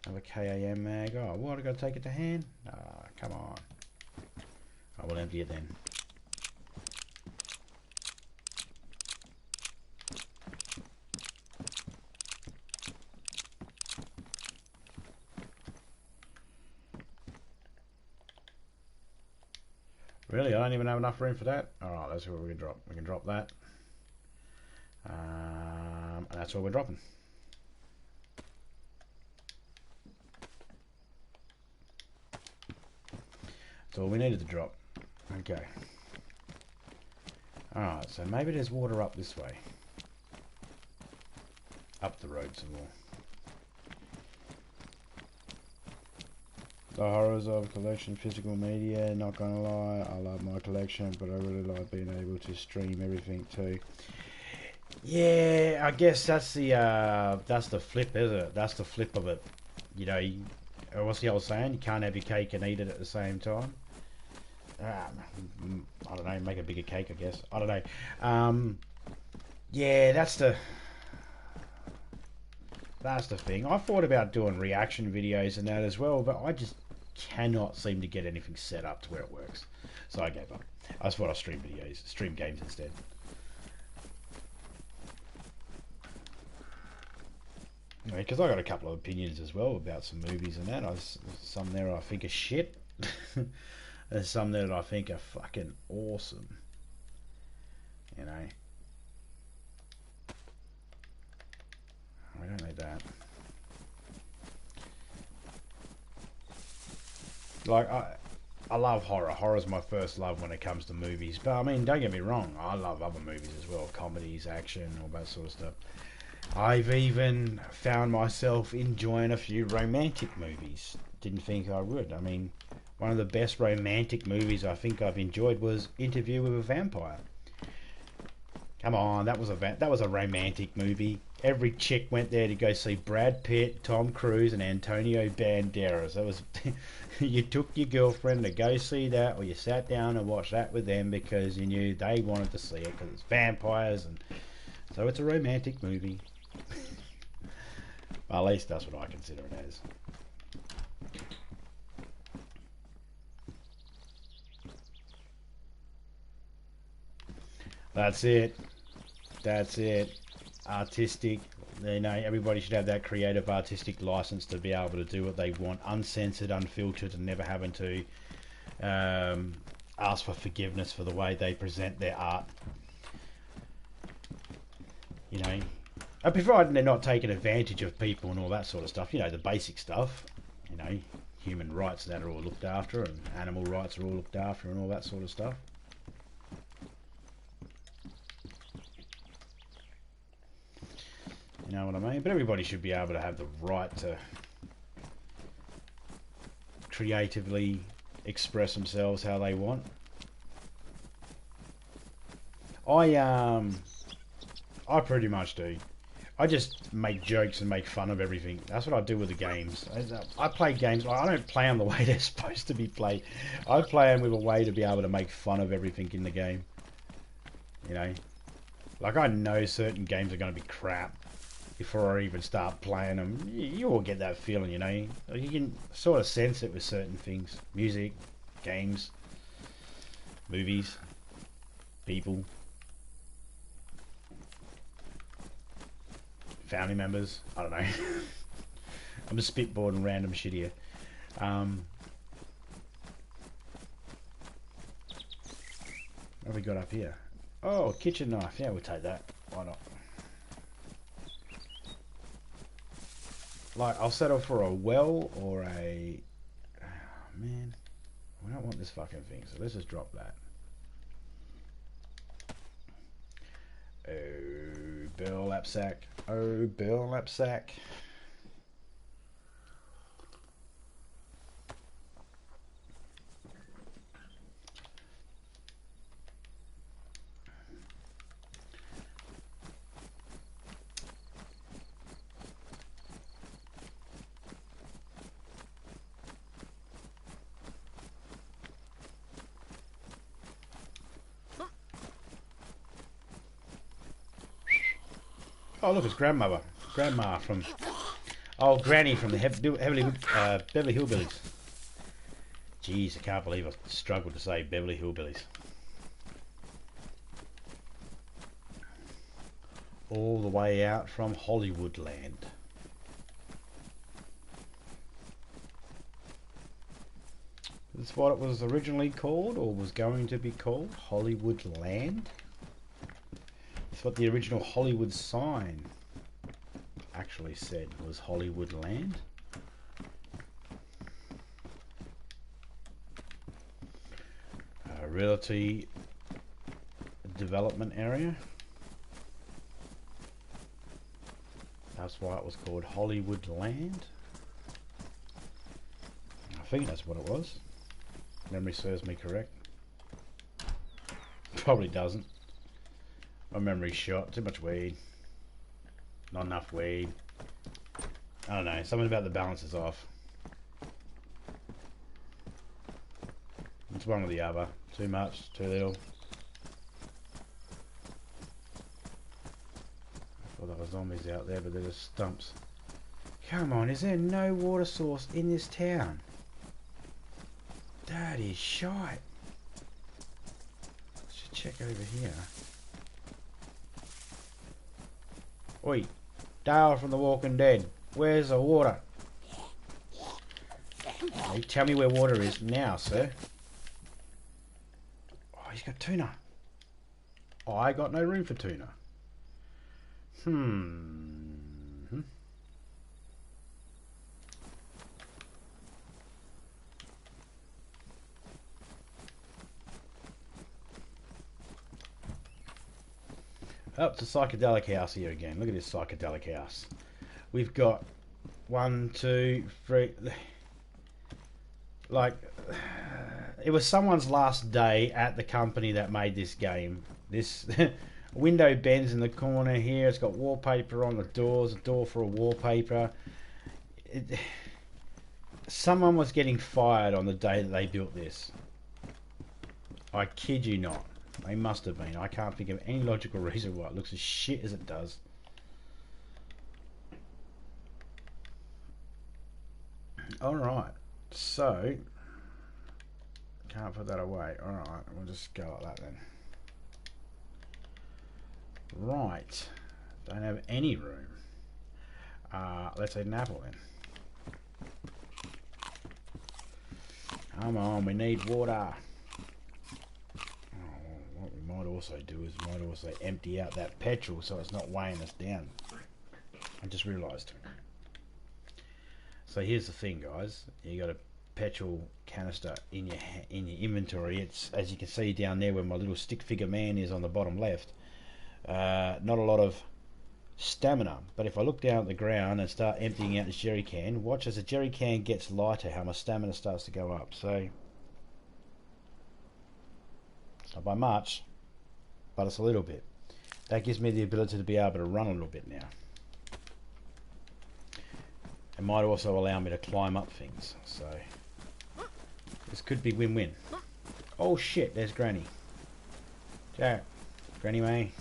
Another KAM mag. Oh, what, I got to take it to hand? Ah, come on. I will empty it then. Really, I don't even have enough room for that. Alright, that's what we can drop. We can drop that. And that's what we're dropping. That's all we needed to drop. Okay. Alright, so maybe there's water up this way. Up the road some more. The horrors of collection physical media, not gonna lie, I love my collection, but I really like being able to stream everything too. Yeah, I guess that's the flip, is it? That's the flip of it. You know, what's the old saying? You can't have your cake and eat it at the same time. I don't know, make a bigger cake, I guess. I don't know. Yeah, that's the thing. I thought about doing reaction videos and that as well, but I just cannot seem to get anything set up to where it works. So I gave up. I just thought I'd stream games instead. Because I got a couple of opinions as well about some movies and that. Some there I think are shit. There's some there that I think are fucking awesome. You know. I don't need that. Like, I love horror. Horror's my first love when it comes to movies. But I mean, don't get me wrong, I love other movies as well. Comedies, action, all that sort of stuff. I've even found myself enjoying a few romantic movies. Didn't think I would. I mean, one of the best romantic movies I think I've enjoyed was Interview with a Vampire. Come on, that was a romantic movie. Every chick went there to go see Brad Pitt, Tom Cruise, and Antonio Banderas. That was you took your girlfriend to go see that, or you sat down and watched that with them because you knew they wanted to see it because it's vampires, and so it's a romantic movie. Well, at least that's what I consider it as. That's it. That's it. Artistic. You know, everybody should have that creative artistic license to be able to do what they want, uncensored, unfiltered, and never having to ask for forgiveness for the way they present their art. You know, providing they're not taking advantage of people and all that sort of stuff. You know, the basic stuff. You know, human rights that are all looked after, and animal rights are all looked after, and all that sort of stuff. You know what I mean? But everybody should be able to have the right to creatively express themselves how they want. I pretty much do. I just make jokes and make fun of everything. That's what I do with the games. I play games. I don't play them the way they're supposed to be played. I play them with a way to be able to make fun of everything in the game. You know? Like, I know certain games are going to be crap before I even start playing them. You all get that feeling, you know. You can sort of sense it with certain things. Music, games, movies, people, family members. I don't know. I'm just spitballing random shit here. What have we got up here? Oh, kitchen knife. Yeah, we'll take that. Why not? Like, I'll settle for a well or a... Oh, man. I don't want this fucking thing, so let's just drop that. Oh, burlap sack. Oh, burlap sack. Oh, look, it's grandma from... Oh, Granny from the Beverly Hillbillies. Jeez, I can't believe I struggled to say Beverly Hillbillies. All the way out from Hollywood land. That's what it was originally called, or was going to be called, Hollywood land. That's what the original Hollywood sign actually said, was Hollywood land. Realty development area. That's why it was called Hollywood land. I think that's what it was. Memory serves me correct. Probably doesn't. My memory's shot. Too much weed. Not enough weed. I don't know. Something about the balance is off. It's one or the other. Too much, too little. I thought there were zombies out there, but they're just stumps. Come on, is there no water source in this town? That is shite. Let's check over here. Oi, Dale from The Walking Dead. Where's the water? Hey, tell me where water is now, sir. Oh, he's got tuna. Oh, I got no room for tuna. Oh, it's a psychedelic house here again. Look at this psychedelic house. We've got 1, 2, 3. Like, it was someone's last day at the company that made this game. This window bends in the corner here. It's got wallpaper on the doors, a door for a wallpaper. Someone was getting fired on the day that they built this. I kid you not. They must have been. I can't think of any logical reason why it looks as shit as it does. Alright, so can't put that away. Alright, we'll just go like that then. Right, don't have any room. Let's eat an apple then. Come on, we need water. What we might also do is empty out that petrol so it's not weighing us down. I just realised. So here's the thing, guys. You got a petrol canister in your inventory. It's, as you can see down there where my little stick figure man is on the bottom left. Not a lot of stamina, but if I look down at the ground and start emptying out this jerry can, watch as the jerry can gets lighter, how my stamina starts to go up. So it's not by much, but it's a little bit. That gives me the ability to be able to run a little bit now. It might also allow me to climb up things, so this could be win-win. Oh shit, there's Granny. Jack, Granny May,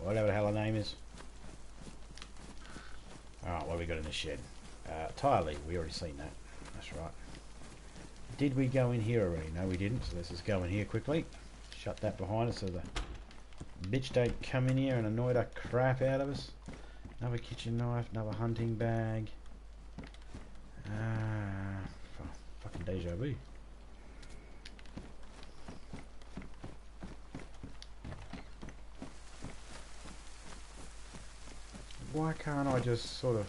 whatever the hell her name is. Alright, what have we got in the shed? Tire leak, we already seen that. That's right. Did we go in here already? No, we didn't, so let's just go in here quickly. Shut that behind us so the bitch don't come in here and annoy the crap out of us. Another kitchen knife, another hunting bag. Fucking deja vu. Why can't I just sort of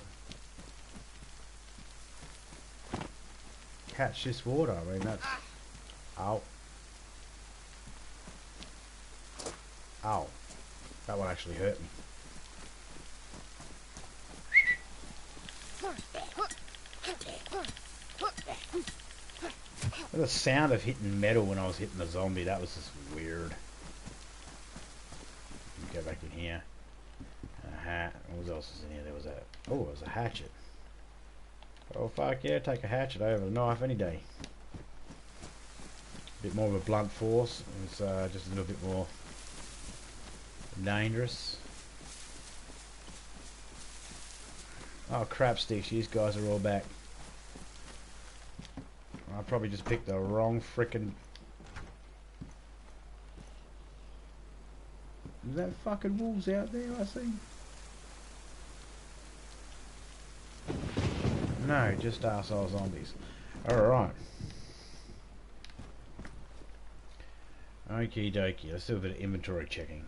catch this water? I mean, that's... Ow. Ow. That one actually hurt me. The sound of hitting metal when I was hitting the zombie, that was just weird. Go back in here. A hat. What else is in here? There was a... Oh, it was a hatchet. Oh, fuck yeah, take a hatchet over a knife any day. A bit more of a blunt force. It's just a little bit more dangerous. Oh, crap sticks. These guys are all back. I probably just picked the wrong frickin'... Is that fucking wolves out there I see? No, just arsehole zombies. Alright. Okie dokie, let's do a bit of inventory checking.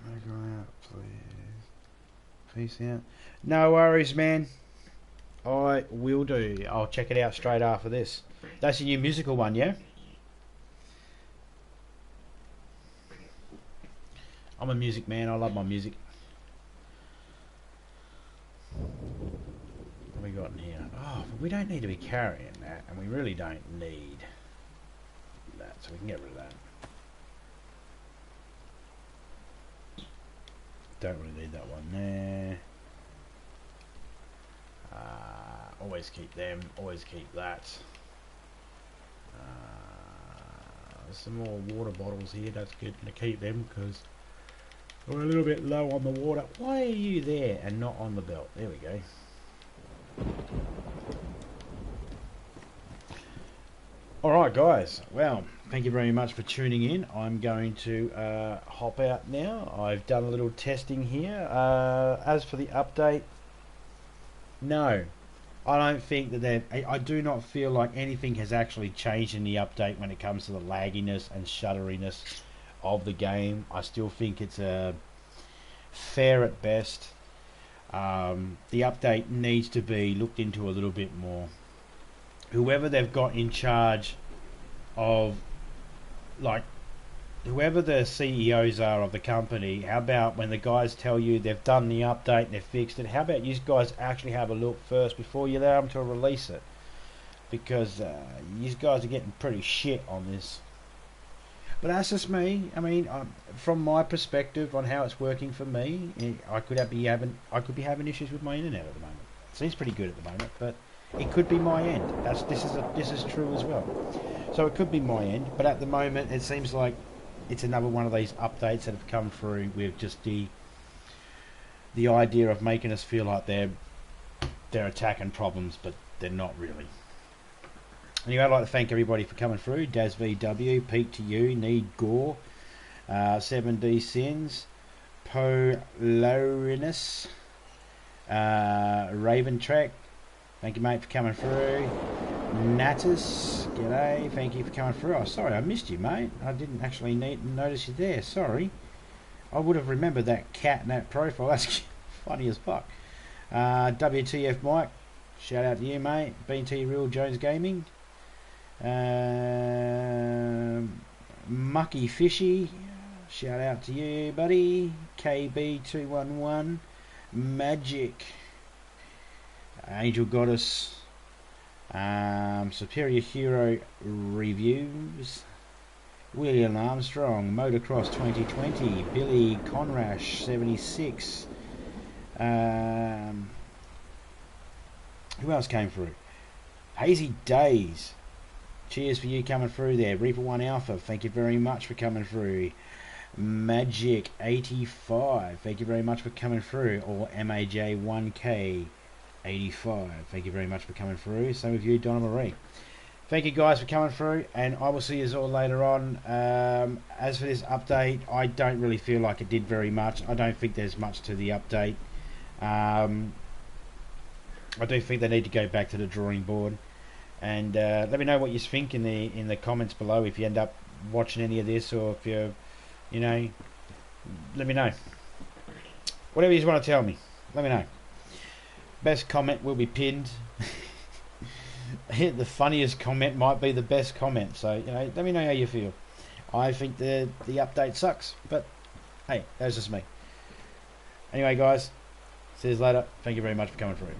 Go out, please. Peace out. No worries, man. I will do. I'll check it out straight after this. That's a new musical one, yeah? I'm a music man. I love my music. What have we got in here? Oh, but we don't need to be carrying that, and we really don't need that, so we can get rid of that. Don't really need that one there. Always keep them. Always keep that. There's some more water bottles here. That's good to keep them because we're a little bit low on the water. Why are you there and not on the belt? There we go. Alright guys, well, thank you very much for tuning in. I'm going to hop out now. I've done a little testing here. As for the update, no, I don't think that I do not feel like anything has actually changed in the update when it comes to the lagginess and shutteriness of the game. I still think it's fair at best. The update needs to be looked into a little bit more. Whoever they've got in charge of, like, whoever the CEOs are of the company, how about when the guys tell you they've done the update and they've fixed it, how about you guys actually have a look first before you allow them to release it? Because you guys are getting pretty shit on this. But that's just me. I mean, from my perspective on how it's working for me, I could be having issues with my internet at the moment. It seems pretty good at the moment, but it could be my end. This is true as well. So it could be my end, but at the moment it seems like it's another one of these updates that have come through with just the idea of making us feel like they're attacking problems, but they're not really. Anyway, I'd like to thank everybody for coming through. DayZ, Pete to you, Need Gore, 7D Sins, Polarinus, Raven Trek. Thank you, mate, for coming through. Natus, g'day. Thank you for coming through. Oh, sorry, I missed you, mate. I didn't actually notice you there. Sorry. I would have remembered that cat and that profile. That's funny as fuck. WTF Mike, shout out to you, mate. BT Real Jones Gaming. Mucky Fishy, shout out to you, buddy. KB211. Magic. Angel Goddess, Superior Hero Reviews, William Armstrong, Motocross 2020, Billy Conrash 76. Who else came through? Hazy Days, cheers for you coming through there. Reaper 1 Alpha, thank you very much for coming through. Magic 85, thank you very much for coming through. Or MAJ 1K 85, thank you very much for coming through. Same with you, Donna Marie. Thank you guys for coming through, and I will see you all later on. As for this update, I don't really feel like it did very much. I don't think there's much to the update. I do think they need to go back to the drawing board, and let me know what you think in the comments below if you end up watching any of this, or if you know, let me know. Whatever you want to tell me, let me know. Best comment will be pinned. The funniest comment might be the best comment. So, you know, let me know how you feel. I think the update sucks, but hey, that's just me. Anyway, guys, see you later. Thank you very much for coming through.